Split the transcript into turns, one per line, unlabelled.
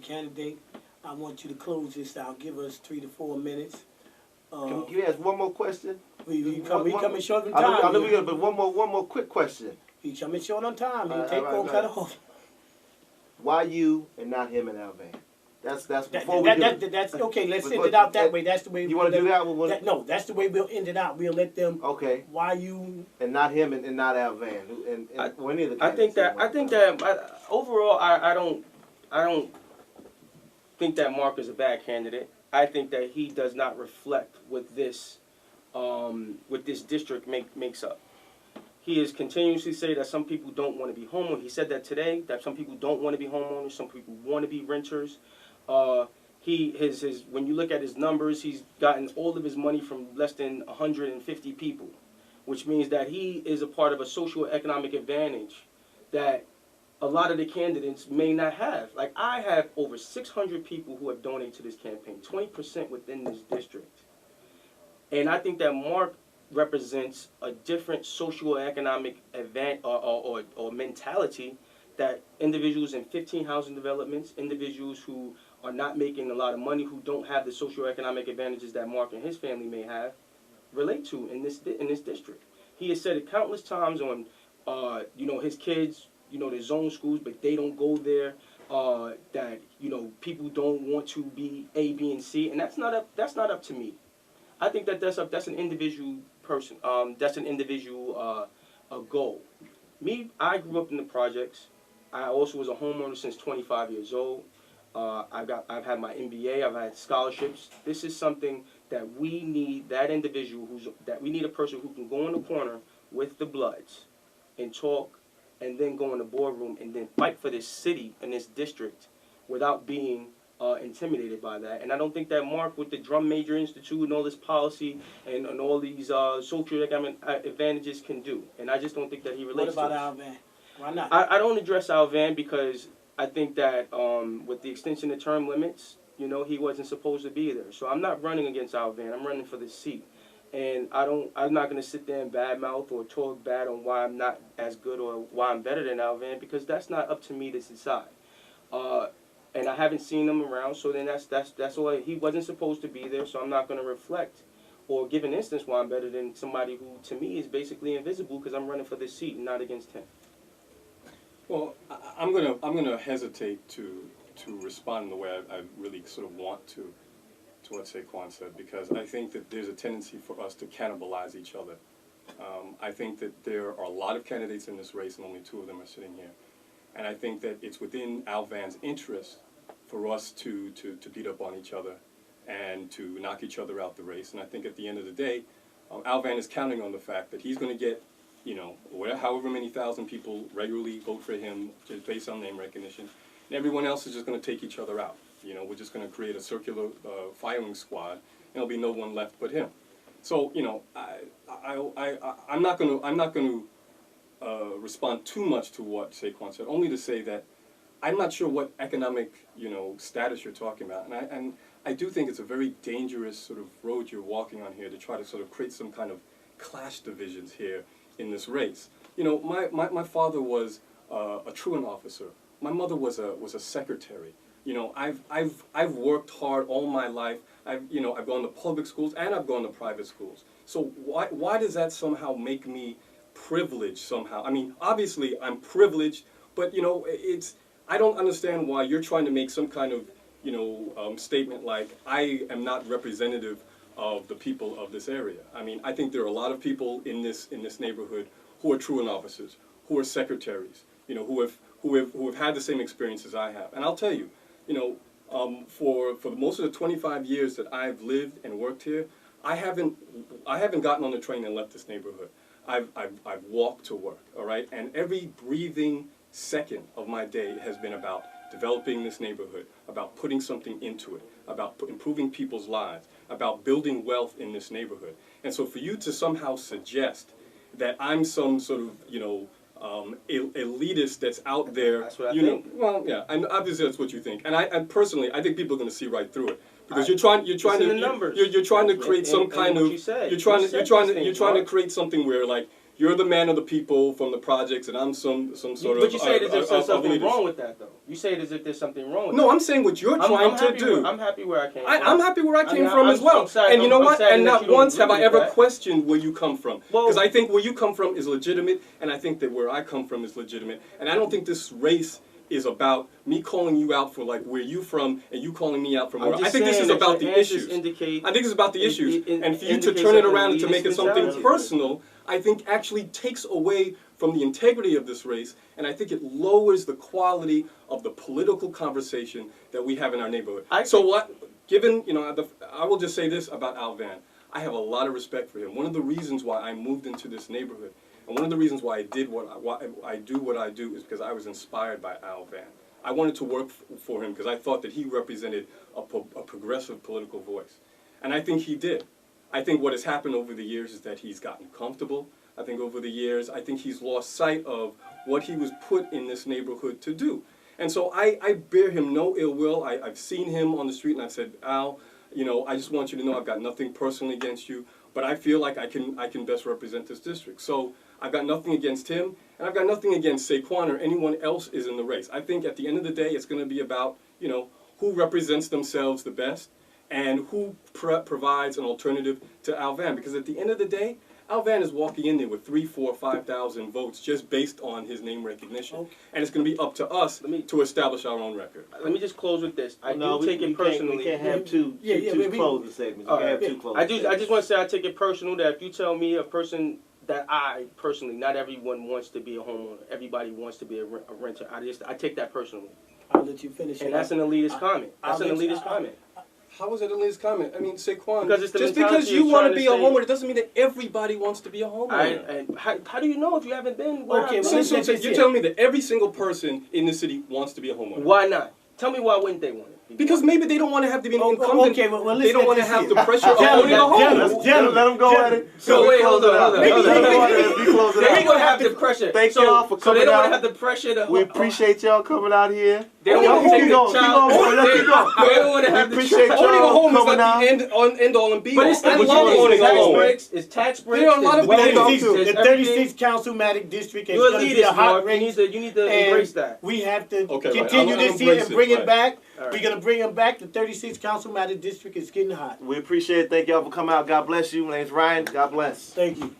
candidate. I want you to close this out. Give us 3 to 4 minutes.
Can you ask one more question?
We coming short on
I
time.
know we got, but one more quick question.
We coming short on time. You
All
take
right,
on cut off.
Why you and not him and Alvan? That's before we do.
That's okay. Let's end it out that way. That's the way.
You want to do that?
No, that's the way we'll end it out. We'll let them.
Okay.
Why you
and not him and not Alvan and any of the
I think that overall I don't think that Mark is a bad candidate. I think that he does not reflect what this district makes up. He is continuously say that some people don't want to be homeowners. He said that today, that some people don't want to be homeowners, some people want to be renters. When you look at his numbers, he's gotten all of his money from less than 150 people, which means that he is a part of a socio-economic advantage that a lot of the candidates may not have. Like, I have over 600 people who have donated to this campaign, 20% within this district. And I think that Mark represents a different socio-economic advantage or mentality that individuals in 15 housing developments, individuals who are not making a lot of money, who don't have the socio-economic advantages that Mark and his family may have, relate to in this district. He has said it countless times on, his kids, their zone schools, but they don't go there. That people don't want to be A, B, and C, and that's not up to me. I think that's an individual person. That's an individual goal. Me, I grew up in the projects. I also was a homeowner since 25 years old. I've had my MBA. I've had scholarships. This is something that we need. We need a person who can go in the corner with the Bloods and talk, and then go in the boardroom and then fight for this city and this district without being intimidated by that. And I don't think that Mark, with the Drum Major Institute and all this policy and all these social-economic advantages, can do. And I just don't think that he relates to
What about Alvan? Why not?
I don't address Alvan because I think that with the extension of term limits, he wasn't supposed to be there. So I'm not running against Alvan. I'm running for the seat. And I'm not going to sit there and badmouth or talk bad on why I'm not as good or why I'm better than Alvan, because that's not up to me to decide. And I haven't seen him around, so then that's all. He wasn't supposed to be there, so I'm not going to reflect or give an instance why I'm better than somebody who, to me, is basically invisible because I'm running for this seat and not against him.
Well, I'm gonna hesitate to respond in the way I really sort of want to what Saquan said, because I think that there's a tendency for us to cannibalize each other. I think that there are a lot of candidates in this race, and only 2 of them are sitting here. And I think that it's within Alvan's interest for us to beat up on each other and to knock each other out the race. And I think at the end of the day, Alvan is counting on the fact that he's going to get, however many thousand people regularly vote for him just based on name recognition, and everyone else is just going to take each other out. We're just going to create a circular firing squad, and there'll be no one left but him. So, I'm not going to respond too much to what Saquan said, only to say that I'm not sure what economic, status you're talking about, and I do think it's a very dangerous sort of road you're walking on here to try to sort of create some kind of class divisions here in this race. My father was a truant officer. My mother was a secretary. I've worked hard all my life. I've gone to public schools and I've gone to private schools. So why does that somehow make me privileged somehow? I mean, obviously I'm privileged, but I don't understand why you're trying to make some kind of statement like I am not representative of the people of this area. I mean, I think there are a lot of people in this neighborhood who are truant officers, who are secretaries, who have had the same experience as I have. And I'll tell you, for most of the 25 years that I've lived and worked here, I haven't gotten on the train and left this neighborhood. I've walked to work, all right? And every breathing second of my day has been about developing this neighborhood, about putting something into it, about improving people's lives, about building wealth in this neighborhood. And so for you to somehow suggest that I'm some sort of, elitist that's out there,
that's what I think.
Well, yeah, and obviously that's what you think. And I personally, I think people are going to see right through it. Because you're trying to create some kind of, you're trying to create something where, like, you're the man of the people from the projects, and I'm some sort of.
But you say it as if there's something
leaders.
wrong with that, though. You say it as if there's something wrong with
No,
that.
I'm saying what you're trying to do.
I'm happy where I came from.
I'm happy where I came from
I'm
as well.
sad-
And you know
I'm
what?
sad
And
that
not
you don't
once have
agree
I
with
ever
that.
questioned where you come from.
Well-
Because I think where you come from is legitimate, and I think that where I come from is legitimate. And I don't think this race is about me calling you out for like where you from and you calling me out from where. I think this is about the issues. I think it's about the issues. And for you to turn it around and to make it something personal, I think actually takes away from the integrity of this race, and I think it lowers the quality of the political conversation that we have in our neighborhood. Given, I will just say this about Al Van. I have a lot of respect for him. One of the reasons why I moved into this neighborhood, and one of the reasons why I did what I do is because I was inspired by Al Van. I wanted to work for him because I thought that he represented a progressive political voice. And I think he did. I think what has happened over the years is that he's gotten comfortable. I think over the years, I think he's lost sight of what he was put in this neighborhood to do. And so I bear him no ill will. I've seen him on the street and I've said, Al, I just want you to know I've got nothing personally against you, but I feel like I can best represent this district. So I've got nothing against him, and I've got nothing against Saquan or anyone else is in the race. I think at the end of the day, it's going to be about, who represents themselves the best and who provides an alternative to Al Van. Because at the end of the day, Al Van is walking in there with 3,000, 4,000, 5,000 votes just based on his name recognition. Okay. And it's going to be up to us to establish our own record.
Let me just close with this. I do take it personally.
We can't have two closing segments. We can't have two closing segments.
I just want to say I take it personal that if you tell me a person that I personally, not everyone wants to be a homeowner. Everybody wants to be a renter. I take that personally.
I'll let you finish.
And that's an elitist comment. That's an elitist comment.
How is it a elitist comment? I mean, Saquan,
because
just because you want to be a homeowner, it doesn't mean that everybody wants to be a homeowner.
How do you know if you haven't been?
Okay,
so you're telling me that every single person in the city wants to be a homeowner?
Why not? Tell me why wouldn't they want it?
Because maybe they don't want to have to be an incumbent.
Okay, well,
they don't want to have the pressure of owning a home.
Let them go at it.
So wait, hold on.
They
ain't gonna have the pressure.
Thank y'all for coming out.
So they don't want to have the pressure.
We appreciate y'all coming out here.
They don't want to take the child.
They don't want to have the child.
Owning a home is not the end all and be all.
But it's
I love owning a home.
It's tax breaks.
There are a lot of
the 36th Councilmatic District is going to be a hot race.
You need to embrace that.
We have to
continue
this here and bring it back.
Right.
We're going to bring him back. The 36th Councilmatic District is getting hot.
We appreciate it. Thank y'all for coming out. God bless you. My name's Ryan. God bless.
Thank you.